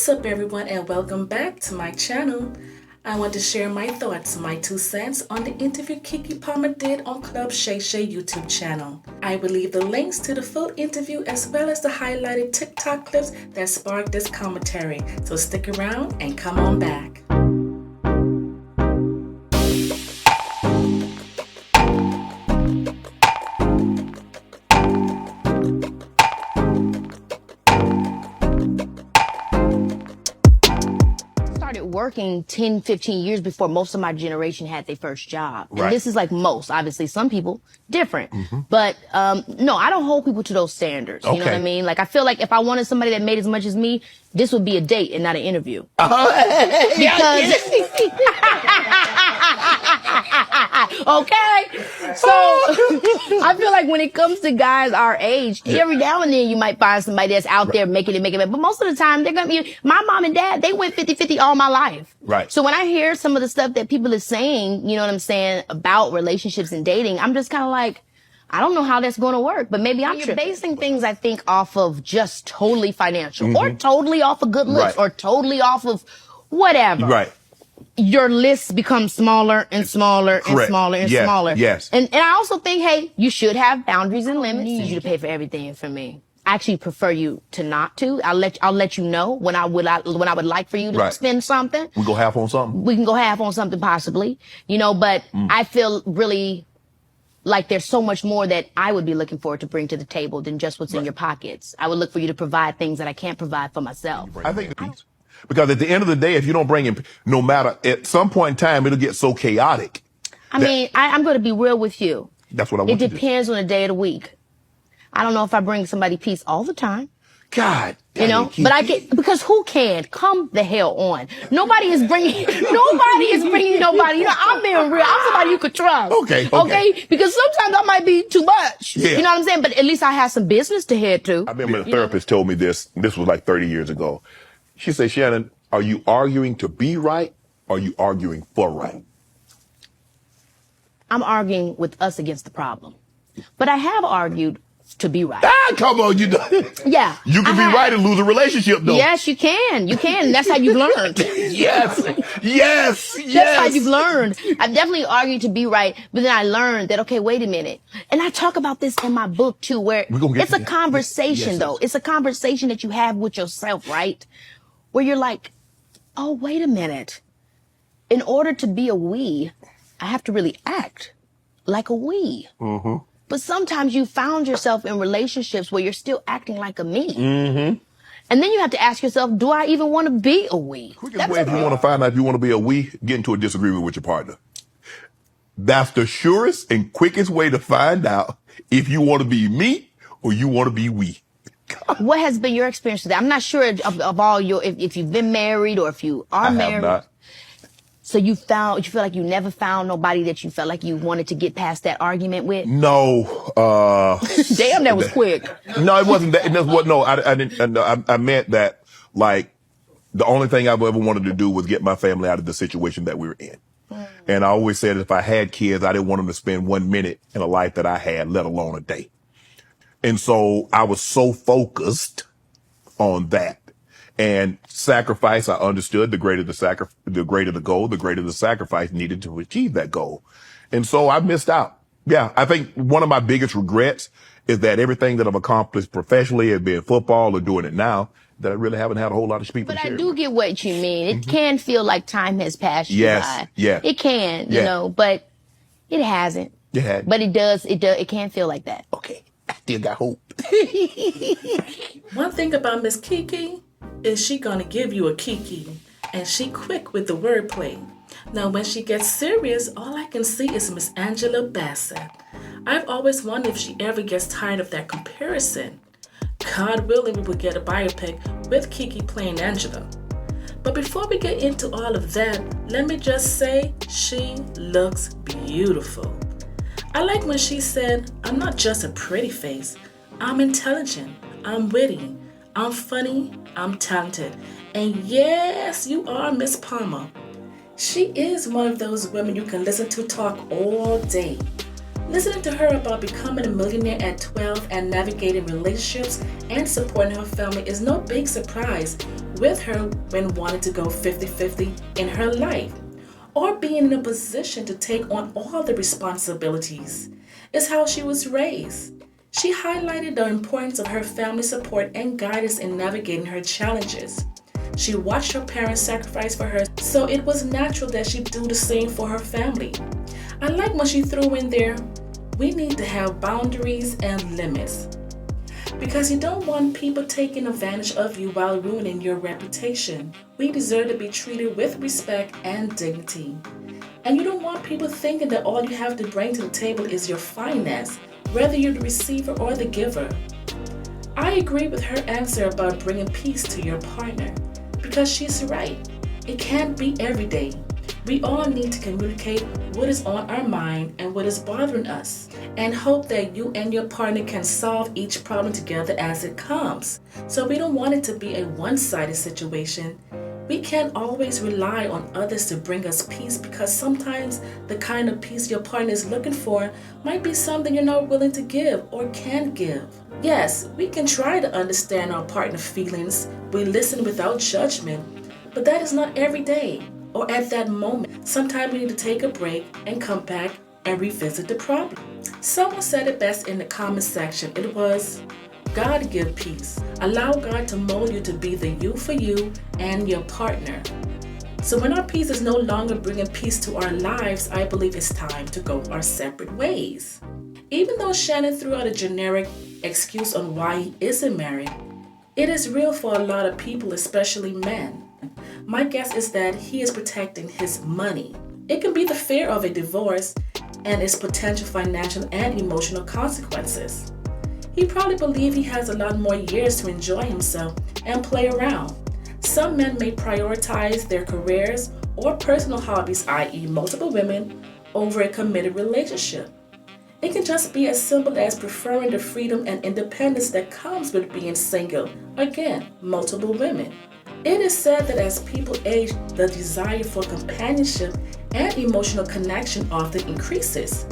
What's up everyone and welcome back to my channel. I want to share my thoughts, my 2 cents on the interview Keke Palmer did on Club Shay YouTube channel. I will leave the links to the full interview as well as the highlighted TikTok clips that sparked this commentary. So stick around and come on back. Working 10, 15 years before most of my generation had their first job. Right. And this is like most, obviously some people different. But no, I don't hold people to those standards. You know what I mean? Like I feel like if I wanted somebody that made as much as me, this would be a date and not an interview. Because okay. So I feel like when it comes to guys our age, every now and then you might find somebody that's out there making it. But most of the time they're gonna be, my mom and dad, they went 50-50 all my life. Right. So when I hear some of the stuff that people are saying, you know what I'm saying, about relationships and dating, I'm just kind of like, I don't know how that's going to work, but maybe I'm basing things, I think, off of just totally financial or totally off of good looks or totally off of whatever. Right. Your list becomes smaller and smaller and smaller and smaller. Yes. And I also think, hey, you should have boundaries and limits. I need you to pay for everything for me. I actually prefer you to not to. I'll let you know when I would like for you to spend something. We go half on something. We can go half on something possibly, you know, but I feel really like there's so much more that I would be looking forward to bring to the table than just what's in your pockets. I would look for you to provide things that I can't provide for myself. I think because at the end of the day, if you don't bring in, no matter, at some point in time, it'll get so chaotic. I mean, I'm going to be real with you. That's what I want. It depends on the day of the week. I don't know if I bring somebody peace all the time. God, you know, but I get, because who can? Come the hell on. Nobody is bringing nobody. You know, I'm being real. I'm somebody you could trust. Okay. Because sometimes I might be too much. Yeah. You know what I'm saying? But at least I have some business to head to. I remember a therapist told me this was like 30 years ago. She said, Shannon, are you arguing to be right or are you arguing for right? I'm arguing with us against the problem. But I have argued to be right. Ah, come on, you know. Yeah. You can be right and lose a relationship, though. Yes, you can. You can. That's how you've learned. Yes. That's how you've learned. I've definitely argued to be right, but then I learned that, okay, wait a minute. And I talk about this in my book, too, where it's a conversation, though. It's a conversation that you have with yourself, right? Where you're like, oh, wait a minute. In order to be a we, I have to really act like a we. But sometimes you found yourself in relationships where you're still acting like a me. And then you have to ask yourself, do I even want to be a we? Quickest way if you want to find out if you want to be a we, get into a disagreement with your partner. That's the surest and quickest way to find out if you want to be me or you want to be we. What has been your experience with that? I'm not sure of all your, if you've been married or if you are married. I have not. So you feel like you never found nobody that you felt like you wanted to get past that argument with? No. Damn, that was quick. No, it wasn't that. No, I didn't. I meant that, like, the only thing I've ever wanted to do was get my family out of the situation that we were in. And I always said if I had kids, I didn't want them to spend 1 minute in a life that I had, let alone a day. And so I was so focused on that. And sacrifice, I understood the greater the goal, the greater the sacrifice needed to achieve that goal. And so I missed out. Yeah, I think one of my biggest regrets is that everything that I've accomplished professionally, as being football or doing it now, that I really haven't had a whole lot of people. But I do get what you mean. It can feel like time has passed you by. Yeah. It can, you know, but it hasn't. It had. But it does. It can feel like that. Okay, I still got hope. One thing about Miss Keke is she gonna give you a Keke, and she quick with the wordplay. Now when she gets serious, all I can see is Miss Angela Bassett. I've always wondered if she ever gets tired of that comparison. God willing, we will get a biopic with Keke playing Angela. But before we get into all of that, let me just say she looks beautiful. I like when she said, I'm not just a pretty face, I'm intelligent, I'm witty, I'm funny, I'm talented, and yes, you are Miss Palmer. She is one of those women you can listen to talk all day. Listening to her about becoming a millionaire at 12 and navigating relationships and supporting her family is no big surprise with her when wanting to go 50-50 in her life, or being in a position to take on all the responsibilities. It's how she was raised. She highlighted the importance of her family support and guidance in navigating her challenges. She watched her parents sacrifice for her, so it was natural that she do the same for her family. I like when she threw in there, we need to have boundaries and limits. Because you don't want people taking advantage of you while ruining your reputation. We deserve to be treated with respect and dignity. And you don't want people thinking that all you have to bring to the table is your finance, whether you're the receiver or the giver. I agree with her answer about bringing peace to your partner, because she's right. It can't be every day. We all need to communicate what is on our mind and what is bothering us, and hope that you and your partner can solve each problem together as it comes. So we don't want it to be a one-sided situation. We can't always rely on others to bring us peace, because sometimes the kind of peace your partner is looking for might be something you're not willing to give or can't give. Yes, we can try to understand our partner's feelings. We listen without judgment, but that is not every day or at that moment. Sometimes we need to take a break and come back and revisit the problem. Someone said it best in the comment section. It was, God give peace. Allow God to mold you to be the you for you and your partner. So when our peace is no longer bringing peace to our lives, I believe it's time to go our separate ways. Even though Shannon threw out a generic excuse on why he isn't married, it is real for a lot of people, especially men. My guess is that he is protecting his money. It can be the fear of a divorce and its potential financial and emotional consequences. He probably believes he has a lot more years to enjoy himself and play around. Some men may prioritize their careers or personal hobbies, i.e. multiple women, over a committed relationship. It can just be as simple as preferring the freedom and independence that comes with being single. Again, multiple women. It is said that as people age, the desire for companionship and emotional connection often increases.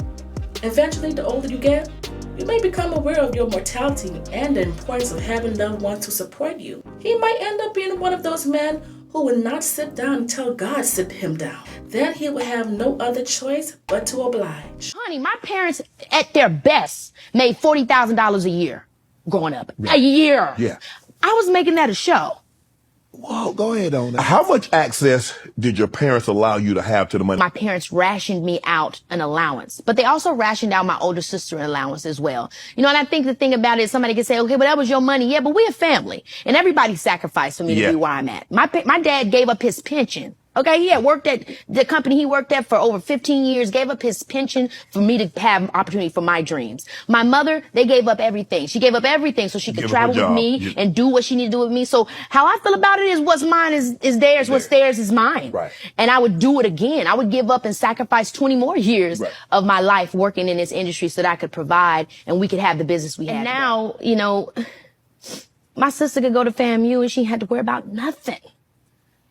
Eventually, the older you get, you may become aware of your mortality and the importance of having loved ones to support you. He might end up being one of those men who will not sit down until God sit him down. Then he will have no other choice but to oblige. Honey, my parents, at their best, made $40,000 a year growing up. Yeah. A year. Yeah. I was making that a show. Whoa, go ahead on that. How much access did your parents allow you to have to the money? My parents rationed me out an allowance, but they also rationed out my older sister an allowance as well. You know, and I think the thing about it is somebody can say, okay, but that was your money. Yeah, but we're a family, and everybody sacrificed for me to be where I'm at. My dad gave up his pension. Okay, he had worked at the company he worked at for over 15 years, gave up his pension for me to have opportunity for my dreams. My mother, they gave up everything. She gave up everything so she could travel with me and do what she needed to do with me. So how I feel about it is what's mine is theirs, what's theirs is mine. Right. And I would do it again. I would give up and sacrifice 20 more years of my life working in this industry so that I could provide and we could have the business we have. And now, you know, my sister could go to FAMU and she had to worry about nothing.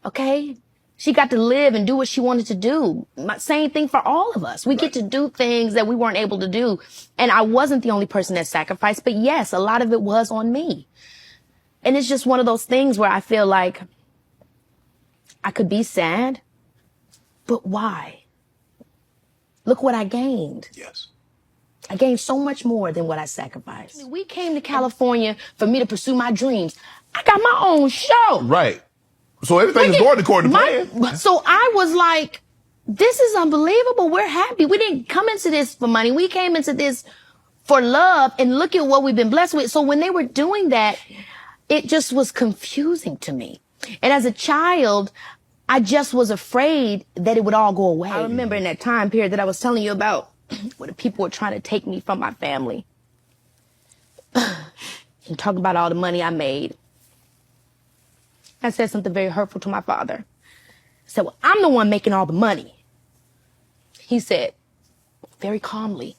Okay? She got to live and do what she wanted to do. Same thing for all of us. We get to do things that we weren't able to do. And I wasn't the only person that sacrificed, but yes, a lot of it was on me. And it's just one of those things where I feel like I could be sad, but why? Look what I gained. Yes. I gained so much more than what I sacrificed. We came to California for me to pursue my dreams. I got my own show. Right. So everything is going according to plan. So I was like, this is unbelievable. We're happy. We didn't come into this for money. We came into this for love, and look at what we've been blessed with. So when they were doing that, it just was confusing to me. And as a child, I just was afraid that it would all go away. I remember in that time period that I was telling you about, where the people were trying to take me from my family and talk about all the money I made. I said something very hurtful to my father. I said, well, I'm the one making all the money. He said, very calmly,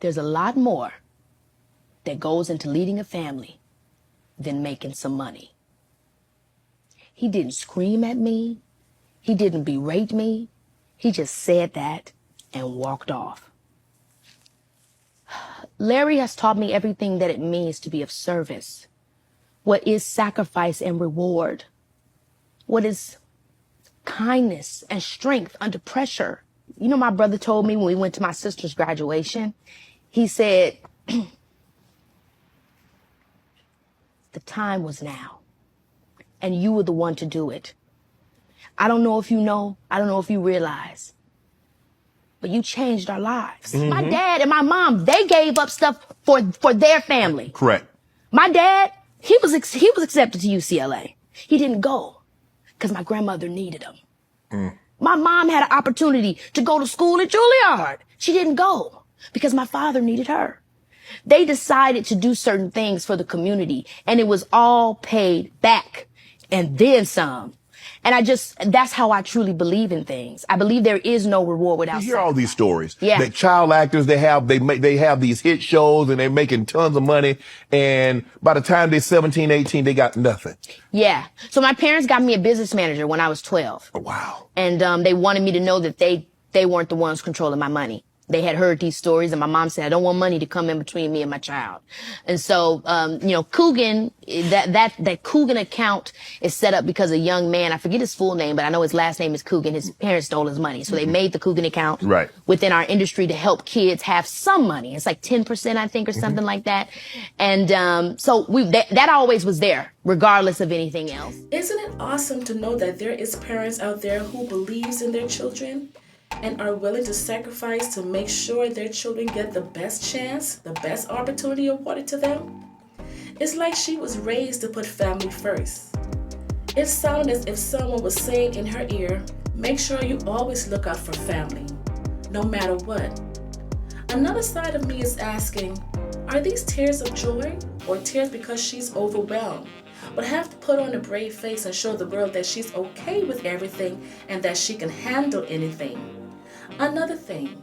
there's a lot more that goes into leading a family than making some money. He didn't scream at me. He didn't berate me. He just said that and walked off. Larry has taught me everything that it means to be of service. What is sacrifice and reward? What is kindness and strength under pressure? You know, my brother told me when we went to my sister's graduation, he said, the time was now, and you were the one to do it. I don't know if you know, I don't know if you realize, but you changed our lives. My dad and my mom, they gave up stuff for their family. Correct. My dad, he was accepted to UCLA. He didn't go because my grandmother needed him. My mom had an opportunity to go to school at Juilliard. She didn't go because my father needed her. They decided to do certain things for the community, and it was all paid back and then some. And that's how I truly believe in things. I believe there is no reward without You hear all these stories. Yeah. That child actors, they have these hit shows and they're making tons of money. And by the time they're 17, 18, they got nothing. Yeah. So my parents got me a business manager when I was 12. Oh, wow. And they wanted me to know that they weren't the ones controlling my money. They had heard these stories, and my mom said, I don't want money to come in between me and my child. And so, Coogan, that Coogan account is set up because a young man, I forget his full name, but I know his last name is Coogan. His parents stole his money. So they made the Coogan account within our industry to help kids have some money. It's like 10%, I think, or something like that. And so that always was there, regardless of anything else. Isn't it awesome to know that there is parents out there who believes in their children and are willing to sacrifice to make sure their children get the best chance, the best opportunity awarded to them? It's like she was raised to put family first. It sounded as if someone was saying in her ear, make sure you always look out for family, no matter what. Another side of me is asking, are these tears of joy or tears because she's overwhelmed, but have to put on a brave face and show the world that she's okay with everything and that she can handle anything? Another thing,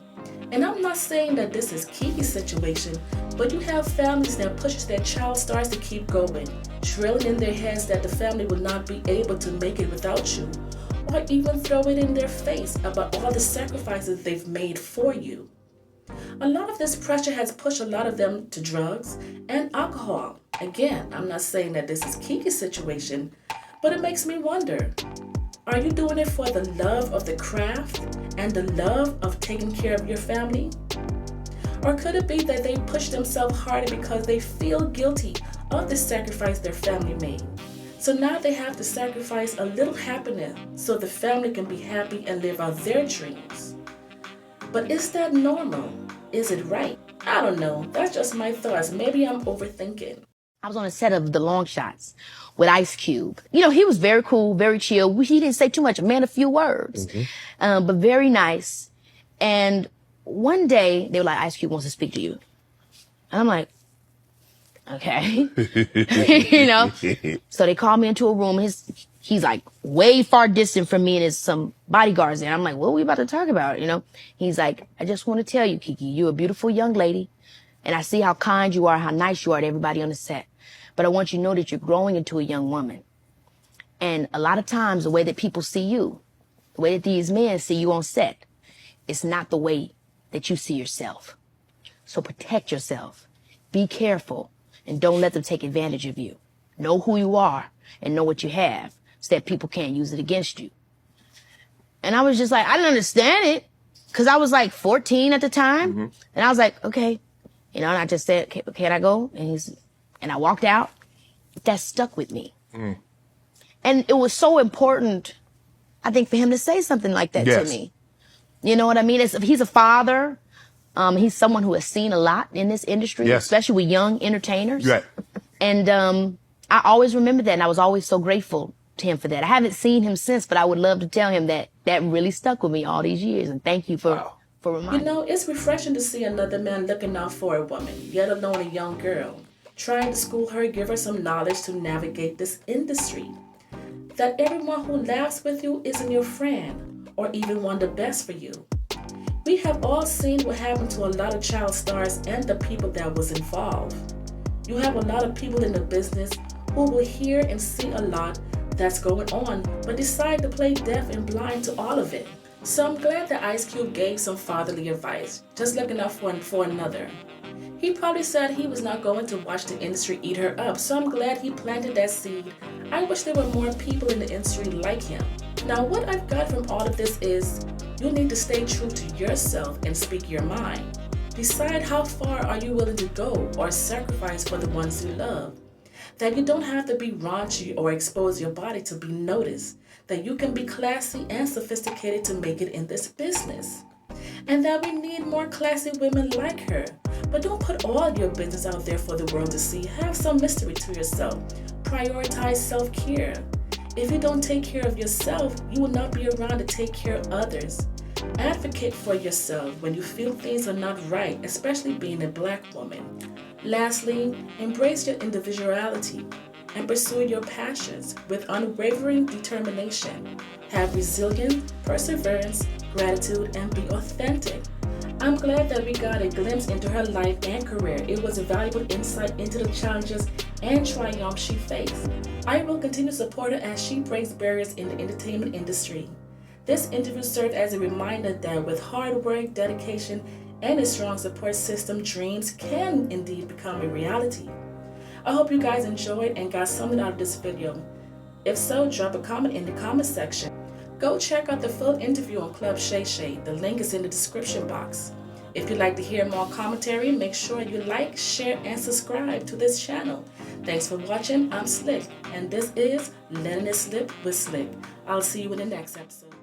and I'm not saying that this is Keke's situation, but you have families that pushes their child stars to keep going, drilling in their heads that the family will not be able to make it without you, or even throw it in their face about all the sacrifices they've made for you. A lot of this pressure has pushed a lot of them to drugs and alcohol. Again, I'm not saying that this is Keke's situation, but it makes me wonder, are you doing it for the love of the craft and the love of taking care of your family? Or could it be that they push themselves harder because they feel guilty of the sacrifice their family made? So now they have to sacrifice a little happiness so the family can be happy and live out their dreams. But is that normal? Is it right? I don't know. That's just my thoughts. Maybe I'm overthinking. I was on a set of The Long Shots with Ice Cube. You know, he was very cool, very chill. He didn't say too much, man, a few words, but very nice. And one day they were like, Ice Cube wants to speak to you. And I'm like, okay, you know? So they called me into a room. He's like way far distant from me and there's some bodyguards there. I'm like, what are we about to talk about? You know, he's like, I just want to tell you, Keke, you're a beautiful young lady. And I see how kind you are, how nice you are to everybody on the set. But I want you to know that you're growing into a young woman. And a lot of times the way that people see you, the way that these men see you on set, it's not the way that you see yourself. So protect yourself, be careful, and don't let them take advantage of you. Know who you are and know what you have so that people can't use it against you. And I was just like, I didn't understand it because I was like 14 at the time. And I was like, okay. You know, and I just said, can I go? And I walked out. That stuck with me. And it was so important, I think, for him to say something like that to me. You know what I mean? He's a father. He's someone who has seen a lot in this industry, especially with young entertainers. And I always remember that, and I was always so grateful to him for that. I haven't seen him since, but I would love to tell him that really stuck with me all these years. And thank you for reminding me. You know, it's refreshing to see another man looking out for a woman, yet alone a young girl, trying to school her, give her some knowledge to navigate this industry. That everyone who laughs with you isn't your friend, or even want the best for you. We have all seen what happened to a lot of child stars and the people that was involved. You have a lot of people in the business who will hear and see a lot that's going on, but decide to play deaf and blind to all of it. So I'm glad that Ice Cube gave some fatherly advice, just looking out for another. He probably said he was not going to watch the industry eat her up, so I'm glad he planted that seed. I wish there were more people in the industry like him. Now, what I've got from all of this is you need to stay true to yourself and speak your mind. Decide how far are you willing to go or sacrifice for the ones you love. That you don't have to be raunchy or expose your body to be noticed. That you can be classy and sophisticated to make it in this business. And that we need more classy women like her. But don't put all your business out there for the world to see. Have some mystery to yourself. Prioritize self-care. If you don't take care of yourself, you will not be around to take care of others. Advocate for yourself when you feel things are not right, especially being a Black woman. Lastly, embrace your individuality and pursue your passions with unwavering determination. Have resilience, perseverance, gratitude, and be authentic. I'm glad that we got a glimpse into her life and career. It was a valuable insight into the challenges and triumphs she faced. I will continue to support her as she breaks barriers in the entertainment industry. This interview served as a reminder that with hard work, dedication, and a strong support system, dreams can indeed become a reality. I hope you guys enjoyed and got something out of this video. If so, drop a comment in the comment section. Go check out the full interview on Club Shay. The link is in the description box. If you'd like to hear more commentary, make sure you like, share, and subscribe to this channel. Thanks for watching. I'm Slick, and this is Letting It Slip with Slick. I'll see you in the next episode.